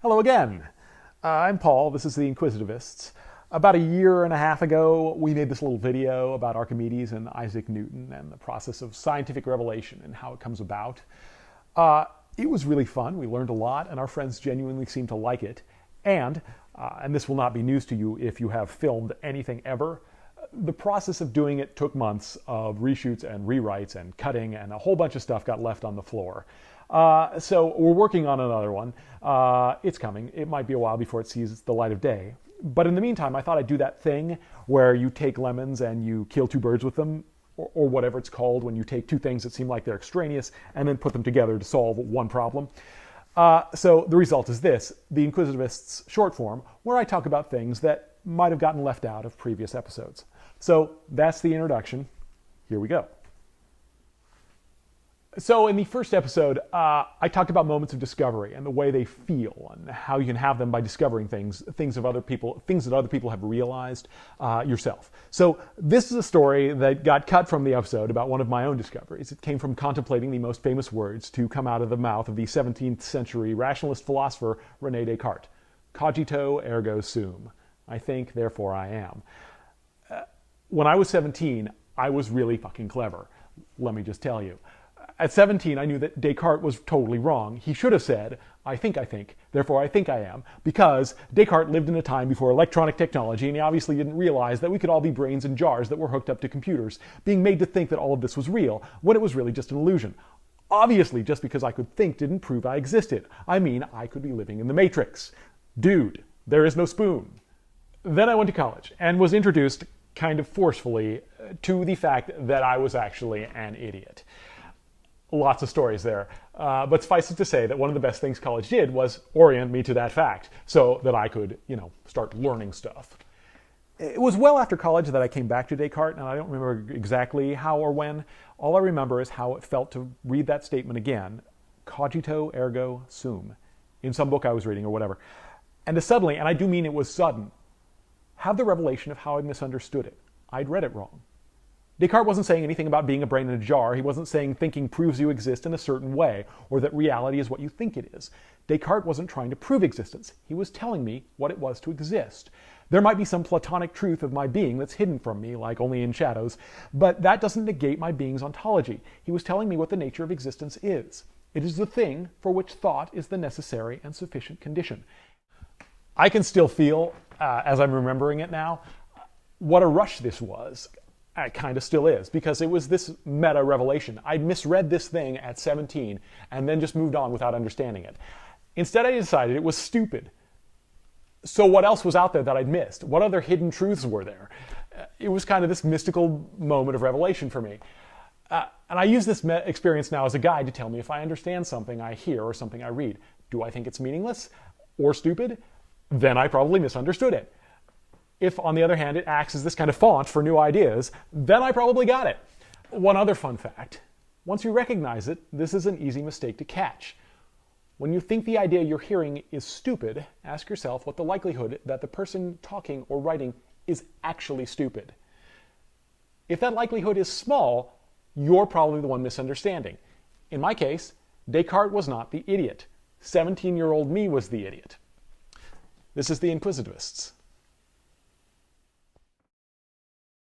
Hello again. I'm Paul. This is the Inquisitivists. About a year and a half ago, we made this little video about Archimedes and Isaac Newton and the process of scientific revelation and how it comes about. It was really fun. We learned a lot, and our friends genuinely seemed to like it. And this will not be news to you if you have filmed anything ever, the process of doing it took months of reshoots and rewrites and cutting, and a whole bunch of stuff got left on the floor. So we're working on another one. It's coming. It might be a while before it sees the light of day. But in the meantime, I thought I'd do that thing where you take lemons and you kill two birds with them, or whatever it's called when you take two things that seem like they're extraneous and then put them together to solve one problem. So the result is this, the Inquisitivists short form, where I talk about things that might have gotten left out of previous episodes. So that's the introduction. Here we go. So in the first episode, I talked about moments of discovery and the way they feel and how you can have them by discovering things that other people have realized yourself. So this is a story that got cut from the episode about one of my own discoveries. It came from contemplating the most famous words to come out of the mouth of the 17th century rationalist philosopher René Descartes. Cogito ergo sum. I think, therefore I am. When I was 17, I was really fucking clever. Let me just tell you. At 17, I knew that Descartes was totally wrong. He should have said, I think, therefore I think I am, because Descartes lived in a time before electronic technology, and he obviously didn't realize that we could all be brains in jars that were hooked up to computers, being made to think that all of this was real, when it was really just an illusion. Obviously, just because I could think didn't prove I existed. I mean, I could be living in the Matrix. Dude, there is no spoon. Then I went to college and was introduced kind of forcefully to the fact that I was actually an idiot. Lots of stories there, but suffice it to say that one of the best things college did was orient me to that fact so that I could, start learning stuff. It was well after college that I came back to Descartes, and I don't remember exactly how or when. All I remember is how it felt to read that statement again, cogito ergo sum, in some book I was reading or whatever, and to suddenly, and I do mean it was sudden, have the revelation of how I misunderstood it. I'd read it wrong. Descartes wasn't saying anything about being a brain in a jar. He wasn't saying thinking proves you exist in a certain way, or that reality is what you think it is. Descartes wasn't trying to prove existence. He was telling me what it was to exist. There might be some platonic truth of my being that's hidden from me, like only in shadows, but that doesn't negate my being's ontology. He was telling me what the nature of existence is. It is the thing for which thought is the necessary and sufficient condition. I can still feel, as I'm remembering it now, what a rush this was. It kind of still is, because it was this meta revelation. I'd misread this thing at 17 and then just moved on without understanding it. Instead, I decided it was stupid. So what else was out there that I'd missed? What other hidden truths were there? It was kind of this mystical moment of revelation for me. And I use this experience now as a guide to tell me if I understand something I hear or something I read. Do I think it's meaningless or stupid? Then I probably misunderstood it. If, on the other hand, it acts as this kind of font for new ideas, then I probably got it. One other fun fact. Once you recognize it, this is an easy mistake to catch. When you think the idea you're hearing is stupid, ask yourself what the likelihood that the person talking or writing is actually stupid. If that likelihood is small, you're probably the one misunderstanding. In my case, Descartes was not the idiot. 17-year-old me was the idiot. This is the Inquisitivists.